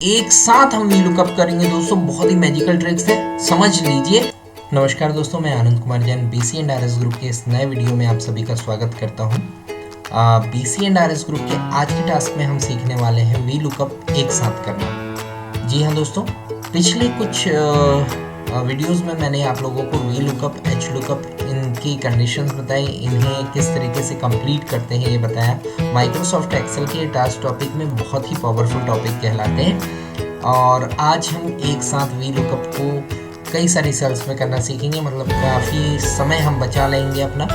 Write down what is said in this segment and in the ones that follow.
एक साथ हम वी लुकअप करेंगे दोस्तों, बहुत ही मैजिकल ट्रिक्स है, समझ लीजिए। नमस्कार दोस्तों, मैं Anand Kumar Jain BC and RS group के इस नए वीडियो में आप सभी का स्वागत करता हूं। बीसी एंड आरएस ग्रुप के आज के टास्क में हम सीखने वाले हैं वी लुकअप एक साथ करना। जी हाँ दोस्तों, पिछले कुछ वीडियोस में मैंने आप लोगों को वी लुकअप, एच लुकअप, इनकी कंडीशंस बताई, इन्हें किस तरीके से कंप्लीट करते हैं ये बताया। माइक्रोसॉफ्ट एक्सेल के टास्क टॉपिक में बहुत ही पावरफुल टॉपिक कहलाते हैं और आज हम एक साथ वी लुकअप को कई सारी सेल्स में करना सीखेंगे। मतलब काफ़ी समय हम बचा लेंगे अपना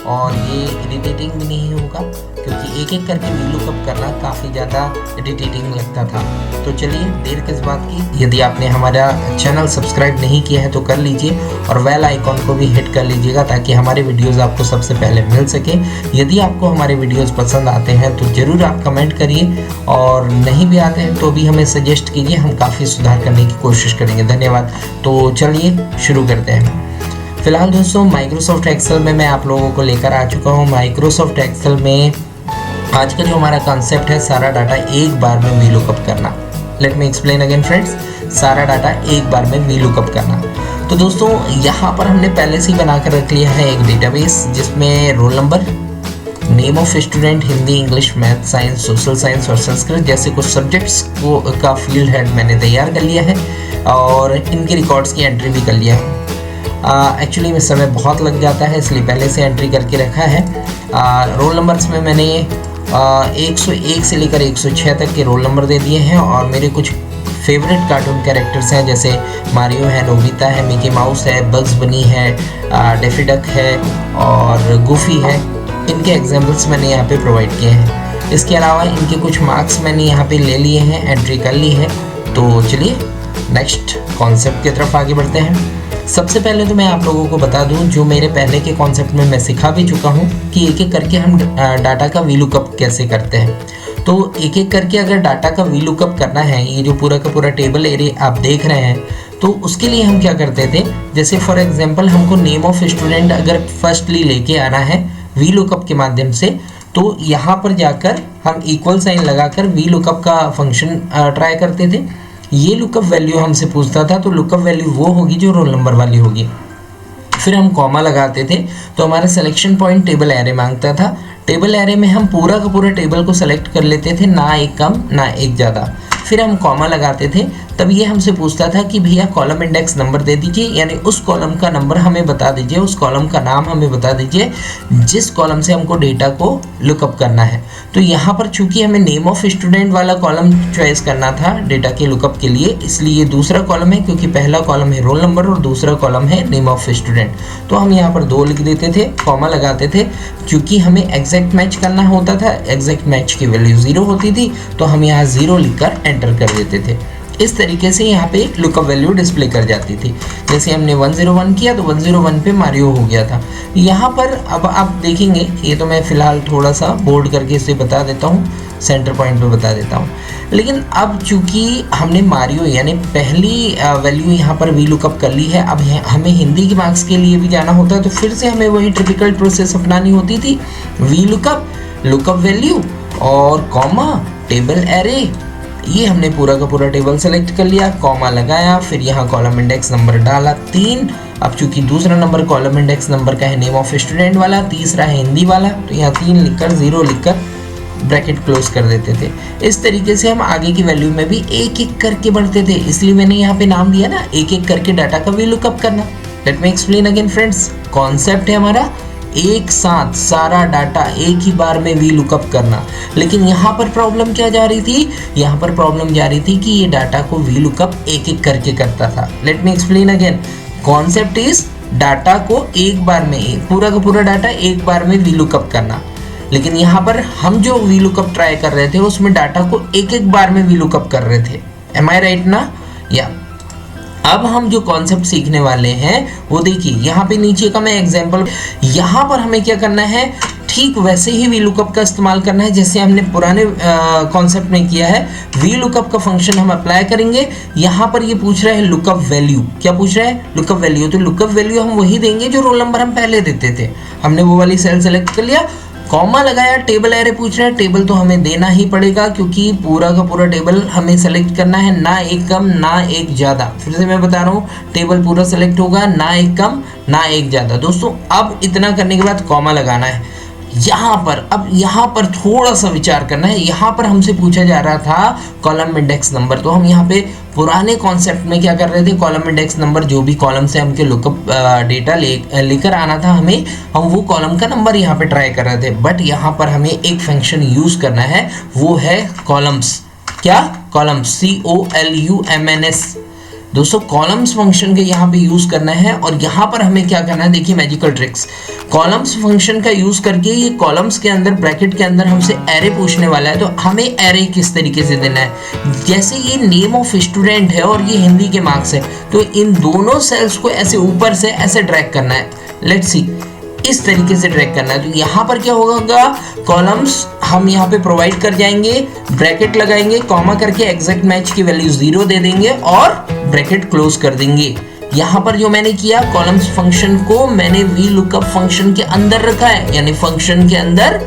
और ये इरिटेटिंग भी नहीं होगा, क्योंकि एक एक करके वी लुकअप करना काफ़ी ज़्यादा इरिटेटिंग लगता था। तो चलिए देर किस बात की, यदि आपने हमारा चैनल सब्सक्राइब नहीं किया है तो कर लीजिए और बेल आइकॉन को भी हिट कर लीजिएगा ताकि हमारे वीडियोस आपको सबसे पहले मिल सके। यदि आपको हमारे वीडियोस पसंद आते हैं तो ज़रूर आप कमेंट करिए और नहीं भी आते हैं तो भी हमें सजेस्ट कीजिए, हम काफ़ी सुधार करने की कोशिश करेंगे। धन्यवाद। तो चलिए शुरू करते हैं। फिलहाल दोस्तों माइक्रोसॉफ्ट एक्सेल में मैं आप लोगों को लेकर आ चुका हूँ। माइक्रोसॉफ्ट एक्सेल में आज का जो हमारा कॉन्सेप्ट है, सारा डाटा एक बार में वी लुकअप करना। Let me explain again friends, सारा डाटा एक बार में वी लुकअप करना। तो दोस्तों यहाँ पर हमने पहले से ही बना कर रख लिया है एक डेटाबेस जिसमें roll number, name of student, Hindi, English, math, science, social science और संस्कृत जैसे कुछ सब्जेक्ट्स को का फील्ड हेड मैंने तैयार कर लिया है और इनके रिकॉर्ड्स की एंट्री भी कर लिया है। एक्चुअली में समय बहुत लग जाता है, इसलिए पहले से एंट्री करके रखा है। रोल नंबर्स में मैंने 101 से लेकर 106 तक के रोल नंबर दे दिए हैं और मेरे कुछ फेवरेट कार्टून कैरेक्टर्स हैं, जैसे मारियो है, नोबिता है, मिकी माउस है, बग्स बनी है, डेफी डक है और गुफी है। इनके एग्जाम्पल्स मैंने यहाँ पे प्रोवाइड किए हैं। इसके अलावा इनके कुछ मार्क्स मैंने यहाँ पे ले लिए हैं, एंट्री कर ली है। तो चलिए नेक्स्ट कॉन्सेप्ट की तरफ आगे बढ़ते हैं। सबसे पहले तो मैं आप लोगों को बता दूं, जो मेरे पहले के कॉन्सेप्ट में मैं सिखा भी चुका हूं कि एक एक करके हम डाटा का वी लुकअप कैसे करते हैं। तो एक एक करके अगर डाटा का वी लुकअप करना है, ये जो पूरा का पूरा टेबल एरिया आप देख रहे हैं, तो उसके लिए हम क्या करते थे, जैसे फॉर एग्जांपल हमको नेम ऑफ स्टूडेंट अगर फर्स्टली लेके आना है वी लुकअप के माध्यम से, तो यहाँ पर जाकर हम इक्वल साइन लगाकर वी लुकअप का फंक्शन ट्राई करते थे। ये लुकअप वैल्यू हमसे पूछता था, तो लुकअप वैल्यू वो होगी जो रोल नंबर वाली होगी। फिर हम कॉमा लगाते थे तो हमारा सिलेक्शन पॉइंट टेबल एरे मांगता था। टेबल एरे में हम पूरा का पूरा टेबल को सेलेक्ट कर लेते थे, ना एक कम ना एक ज़्यादा। फिर हम कॉमा लगाते थे, तब ये हमसे पूछता था कि भैया कॉलम इंडेक्स नंबर दे दीजिए, यानी उस कॉलम का नंबर हमें बता दीजिए, उस कॉलम का नाम हमें बता दीजिए जिस कॉलम से हमको डेटा को लुकअप करना है। तो यहाँ पर चूंकि हमें नेम ऑफ स्टूडेंट वाला कॉलम चॉइस करना था डेटा के लुकअप के लिए, इसलिए दूसरा कॉलम है, क्योंकि पहला कॉलम है रोल नंबर और दूसरा कॉलम है नेम ऑफ स्टूडेंट। तो हम यहाँ पर 2 लिख देते थे, कॉमा लगाते थे, क्योंकि हमें एग्जैक्ट मैच करना होता था। एग्जैक्ट मैच की वैल्यू 0 होती थी, तो हम यहाँ 0 लिखकर एंटर कर देते थे। इस तरीके से यहाँ पे लुकअप वैल्यू डिस्प्ले कर जाती थी। जैसे हमने 101 किया तो 101 पे मारियो हो गया था। यहाँ पर अब आप देखेंगे, ये तो मैं फिलहाल थोड़ा सा बोल्ड करके इसे बता देता हूँ, सेंटर पॉइंट पे बता देता हूँ। लेकिन अब चूंकि हमने मारियो यानी पहली वैल्यू यहाँ पर वी लुकअप कर ली है, अब हमें हिंदी के मार्क्स के लिए भी जाना होता है, तो फिर से हमें वही टिपिकल प्रोसेस अपनानी होती थी। वी लुकअप, लुकअप वैल्यू और कॉमा, टेबल एरे, ये हमने पूरा का पूरा टेबल सेलेक्ट कर लिया, कॉमा लगाया, फिर यहाँ कॉलम इंडेक्स नंबर डाला 3। अब चूंकि दूसरा नंबर कॉलम इंडेक्स नंबर का है नेम ऑफ स्टूडेंट वाला, तीसरा है हिंदी वाला, तो यहाँ 3 लिखकर 0 लिखकर ब्रैकेट क्लोज कर देते थे। इस तरीके से हम आगे की वैल्यू में भी एक एक करके बढ़ते थे, इसलिए मैंने यहाँ पे नाम दिया ना, एक एक करके डाटा का वी लुकअप करना। Let me explain again friends, concept है हमारा एक साथ सारा डाटा एक ही बार में वी लुकअप करना। लेकिन यहाँ पर प्रॉब्लम क्या जा रही थी, यहाँ पर प्रॉब्लम जा रही थी कि ये डाटा को वी लुकअप एक एक करके करता था। Let me explain again, concept is data को एक बार में, पूरा का पूरा डाटा एक बार में वी लुकअप करना। लेकिन यहाँ पर हम जो वी लुकअप ट्राई कर रहे थे उसमें डाटा को एक एक बार में वी लुकअप कर रहे थे। एम आई राइट ना? या अब हम जो कॉन्सेप्ट सीखने वाले हैं वो देखिए, यहाँ पे नीचे का मैं एग्जांपल, यहाँ पर हमें क्या करना है, ठीक वैसे ही वी लुकअप का इस्तेमाल करना है जैसे हमने पुराने कॉन्सेप्ट में किया है। वी लुकअप का फंक्शन हम अप्लाई करेंगे। यहाँ पर ये पूछ रहा है लुकअप वैल्यू, क्या पूछ रहा है, लुकअप वैल्यू। तो लुकअप वैल्यू हम वही देंगे जो रोल नंबर हम पहले देते थे। हमने वो वाली सेल सेलेक्ट कर लिया, कॉमा लगाया, टेबल एरे पूछ रहा है, टेबल तो हमें देना ही पड़ेगा क्योंकि पूरा का पूरा टेबल हमें सेलेक्ट करना है, ना एक कम ना एक ज़्यादा। फिर से मैं बता रहा हूँ, टेबल पूरा सेलेक्ट होगा, ना एक कम ना एक ज़्यादा। दोस्तों अब इतना करने के बाद कॉमा लगाना है यहाँ पर। अब यहाँ पर थोड़ा सा विचार करना है। यहाँ पर हमसे पूछा जा रहा था कॉलम इंडेक्स नंबर, तो हम यहाँ पे पुराने कॉन्सेप्ट में क्या कर रहे थे, कॉलम इंडेक्स नंबर जो भी कॉलम से हमके लुकअप डेटा लेकर आना था हमें, हम वो कॉलम का नंबर यहाँ पे ट्राई कर रहे थे। बट यहाँ पर हमें एक फंक्शन यूज करना है, वो है कॉलम्स। क्या? Columns, COLUMNS। दोस्तों कॉलम्स फंक्शन के यहाँ पे यूज करना है और यहाँ पर हमें क्या करना है, देखिए मैजिकल ट्रिक्स। कॉलम्स फंक्शन का यूज करके ये कॉलम्स के अंदर ब्रैकेट के अंदर हमसे एरे पूछने वाला है, तो हमें एरे किस तरीके से देना है। जैसे ये नेम ऑफ स्टूडेंट है और ये हिंदी के मार्क्स है, तो इन दोनों सेल्स को ऐसे ऊपर से ऐसे ड्रैग करना है। लेट्स सी, इस तरीके से ड्रैग करना है। तो यहाँ पर क्या होगा, कॉलम्स हम यहाँ पे प्रोवाइड कर जाएंगे, ब्रैकेट लगाएंगे, कॉमा करके एग्जैक्ट मैच की वैल्यू 0 दे देंगे और ब्रैकेट क्लोज कर देंगे। यहाँ पर जो मैंने किया, कॉलम्स फंक्शन को मैंने VLOOKUP फंक्शन के अंदर रखा है, यानी फंक्शन के अंदर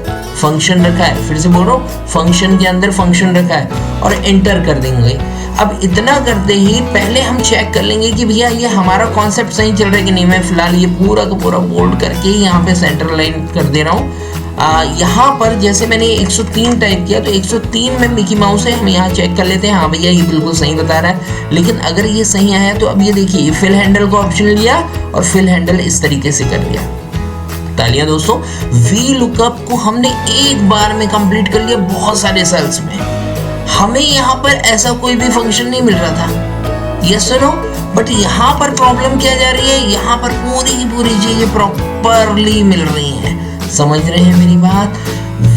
फंक्शन रखा है। फिर से बोल रहा हूँ, फंक्शन के अंदर फंक्शन रखा है और एंटर कर देंगे। अब इतना करते ही पहले हम चेक कर लेंगे कि भैया ये हमारा कॉन्सेप्ट सही चल रहा है कि नहीं। मैं फिलहाल ये पूरा का पूरा बोल्ड करके यहाँ पे सेंटर लाइन कर दे रहा हूँ। यहाँ पर जैसे मैंने 103 टाइप किया, तो 103 में मिकी माउस है, हम यहाँ चेक कर लेते हैं। हाँ भैया ये बिल्कुल सही बता रहा है। लेकिन अगर ये सही आया तो अब ये देखिए, फिल हैंडल का ऑप्शन लिया और फिल हैंडल इस तरीके से कर दिया। तालियां दोस्तों, VLOOKUP को हमने एक बार में कंप्लीट कर लिया बहुत सारे सेल्स में। हमें यहाँ पर ऐसा कोई भी फंक्शन नहीं मिल रहा था, यस और नो। बट यहाँ पर प्रॉब्लम क्या जा रही है, यहाँ पर पूरी की पूरी चीजें प्रॉपरली मिल रही हैं। समझ रहे हैं मेरी बात?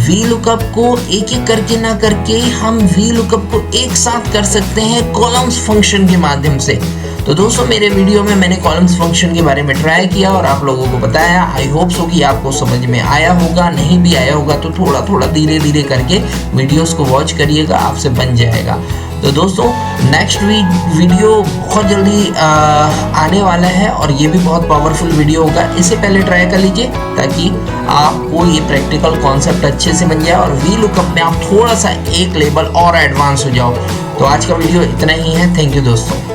VLOOKUP को एक एक करके ना करके हम VLOOKUP को एक साथ कर सकते हैं कॉलम्स फंक्शन के माध्यम से। तो दोस्तों मेरे वीडियो में मैंने कॉलम्स फंक्शन के बारे में ट्राई किया और आप लोगों को बताया। आई होप सो कि आपको समझ में आया होगा। नहीं भी आया होगा तो थोड़ा थोड़ा धीरे धीरे करके वीडियोस को वॉच करिएगा, आपसे बन जाएगा। तो दोस्तों नेक्स्ट वीडियो बहुत जल्दी आने वाला है और ये भी बहुत पावरफुल वीडियो होगा। इसे पहले ट्राई कर लीजिए ताकि आपको ये प्रैक्टिकल कॉन्सेप्ट अच्छे से बन जाए और VLOOKUP में आप थोड़ा सा एक लेवल और एडवांस हो जाओ। तो आज का वीडियो इतना ही है। थैंक यू दोस्तों।